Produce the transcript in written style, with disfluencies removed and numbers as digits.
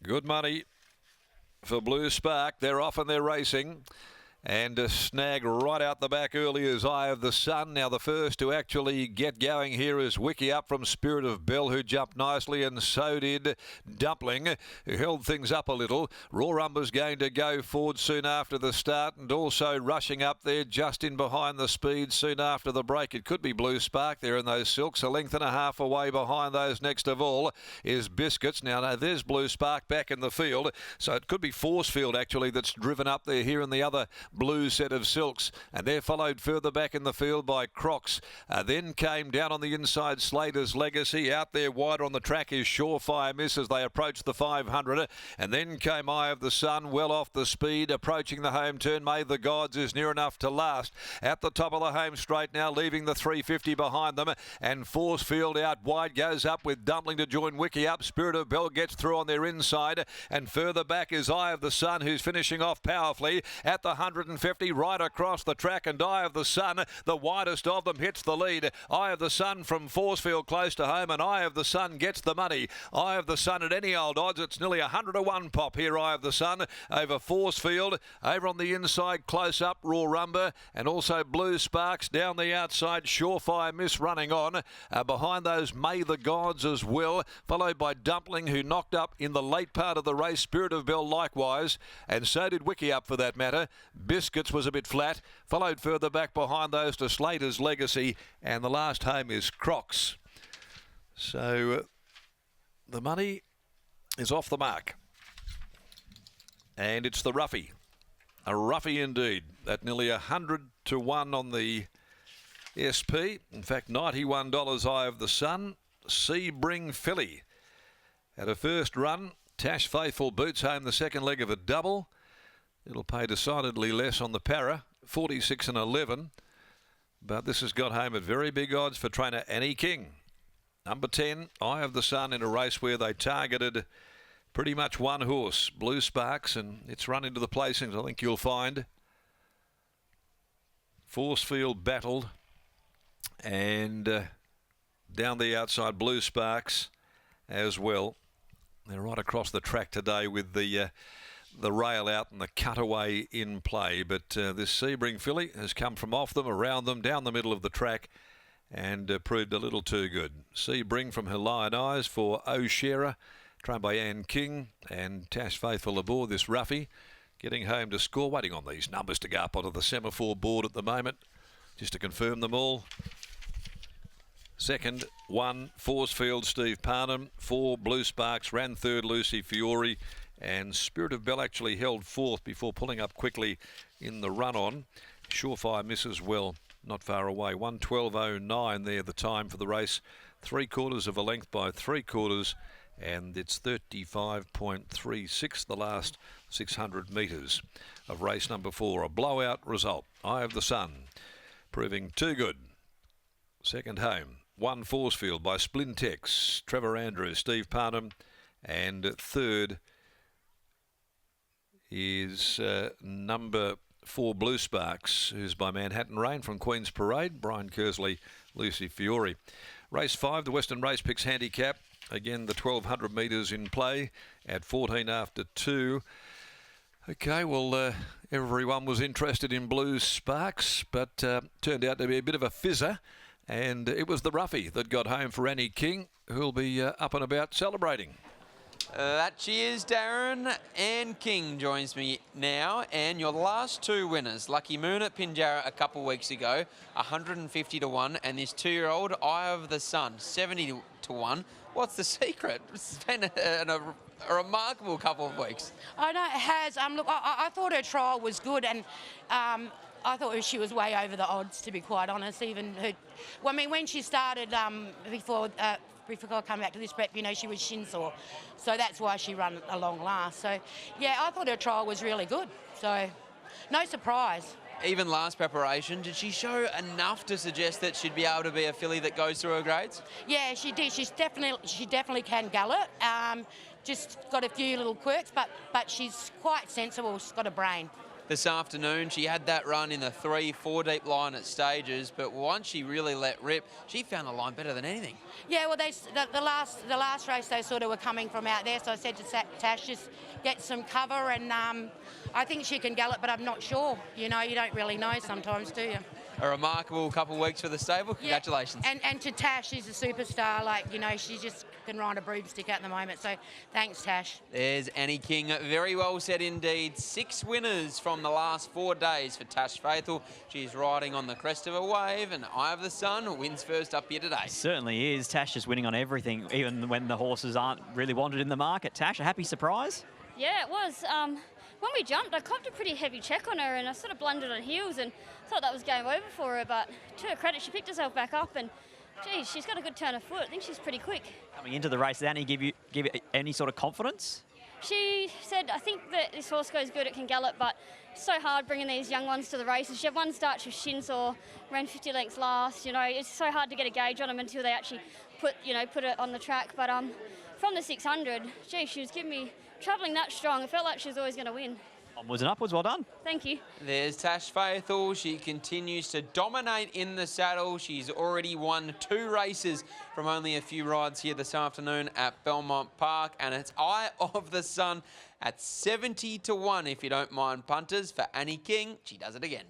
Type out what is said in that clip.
Good money for Blue Spark. They're off and they're racing. And a snag right out the back early is Eye of the Sun. Now the first to actually get going here is Wiki Up from Spirit of Bell, who jumped nicely, and so did Dumpling, who held things up a little. Rawrumba's going to go forward soon after the start, and also rushing up there just in behind the speed soon after the break. It could be Blue Spark there in those silks. A length and a half away behind those. Next of all is Biscuits. Now there's Blue Spark back in the field, so it could be Forcefield actually that's driven up there here in the other blue set of silks, and they're followed further back in the field by Crocs. Then came down on the inside Slater's Legacy. Out there wider on the track is Surefire Miss as they approach the 500, and then came Eye of the Sun well off the speed, approaching the home turn. May the Gods is near enough to last at the top of the home straight now, leaving the 350 behind them, and Forcefield out wide goes up with Dumpling to join Wiki Up. Spirit of Bell gets through on their inside, and further back is Eye of the Sun, who's finishing off powerfully at the 150 right across the track, and Eye of the Sun, the widest of them, hits the lead. Eye of the Sun from Forcefield close to home, and Eye of the Sun gets the money. Eye of the Sun at any old odds, it's nearly 100 to 1 pop here. Eye of the Sun over Forcefield. Over on the inside, close up Rawrumba, and also Blue Sparks down the outside. Surefire Miss running on. Behind those May the Gods as well, followed by Dumpling, who knocked up in the late part of the race. Spirit of Bell likewise, and so did Wiki Up for that matter. Biscuits was a bit flat, followed further back behind those to Slater's Legacy, and the last home is Crocs. So the money is off the mark, and it's the roughie. A roughie indeed, at nearly 100 to 1 on the SP. In fact, $91 Eye of the Sun. Sebring Filly at a first run. Tash Faithful boots home the second leg of a double. It'll pay decidedly less on the para, 46 and 11. But this has got home at very big odds for trainer Annie King. Number 10, Eye of the Sun, in a race where they targeted pretty much one horse, Blue Sparks, and it's run into the placings, I think you'll find. Forcefield battled, and down the outside, Blue Sparks as well. They're right across the track today with the rail out and the cutaway in play, but this Sebring filly has come from off them, around them, down the middle of the track, and proved a little too good. Sebring from her Lion Eyes for O'Shearer, trained by Anne King, and Tash Faithful aboard this roughie, getting home to score, waiting on these numbers to go up onto the semaphore board at the moment, just to confirm them all. Second, 1, Forcefield, Steve Parnham. 4, Blue Sparks, ran third, Lucy Fiore. And Spirit of Bell actually held fourth before pulling up quickly in the run-on. Surefire Miss as well, not far away. 1:12.09 there, the time for the race. 3/4 of a length by 3/4, and it's 35.36 the last 600 metres of race number 4. A blowout result. Eye of the Sun proving too good. Second home, 1 Forcefield by Splintex, Trevor Andrews, Steve Parnham, and third is number 4 Blue Sparks, who's by Manhattan Rain from Queen's Parade, Brian Kersley, Lucy Fiore. Race 5, the Western Race Picks handicap. Again, the 1200 metres in play at 14 after 2. Okay, well, everyone was interested in Blue Sparks, but turned out to be a bit of a fizzer. And it was the roughie that got home for Annie King, who'll be up and about celebrating. That she is, Darren. Anne King joins me now. And your last 2 winners, Lucky Moon at Pinjarra a couple weeks ago, 150 to 1, and this 2-year-old Eye of the Sun, 70 to 1. What's the secret? It's been a remarkable couple of weeks. I know it has. Look, I thought her trial was good, and I thought she was way over the odds, to be quite honest. Even her, well, I mean, when she started before I come back to this prep, you know, she was shin sore, so that's why she ran along last. So, yeah, I thought her trial was really good. So, no surprise. Even last preparation, did she show enough to suggest that she'd be able to be a filly that goes through her grades? Yeah, she did. She definitely can gallop. Just got a few little quirks, but she's quite sensible. She's got a brain. this afternoon. She had that run in the 3-4 deep line at stages, but once she really let rip, she found the line better than anything. Yeah, well, the last race they sort of were coming from out there, so I said to Tash, just get some cover, and I think she can gallop, but I'm not sure. You know, you don't really know sometimes, do you? A remarkable couple of weeks for the stable. Congratulations. Yeah. And to Tash, she's a superstar. Like, you know, she just can ride a broomstick at the moment. So thanks, Tash. There's Annie King. Very well said indeed. 6 winners from the last 4 days for Tash Faithful. She's riding on the crest of a wave, and Eye of the Sun wins first up here today. Certainly is. Tash is winning on everything, even when the horses aren't really wanted in the market. Tash, a happy surprise? Yeah, it was. When we jumped, I copped a pretty heavy check on her, and I sort of blundered on heels and thought that was game over for her. But to her credit, she picked herself back up, and geez, she's got a good turn of foot. I think she's pretty quick. Coming into the race, did Annie give you any sort of confidence? She said, I think that this horse goes good, it can gallop, but it's so hard bringing these young ones to the races. She had one start with Shinsaw, ran 50 lengths last. You know, it's so hard to get a gauge on them until they actually put it on the track. But from the 600, gee, she was giving me travelling that strong. It felt like she was always going to win. Onwards and upwards, well done. Thank you. There's Tash Faithful. She continues to dominate in the saddle. She's already won 2 races from only a few rides here this afternoon at Belmont Park. And it's Eye of the Sun at 70 to 1, if you don't mind punters, for Annie King. She does it again.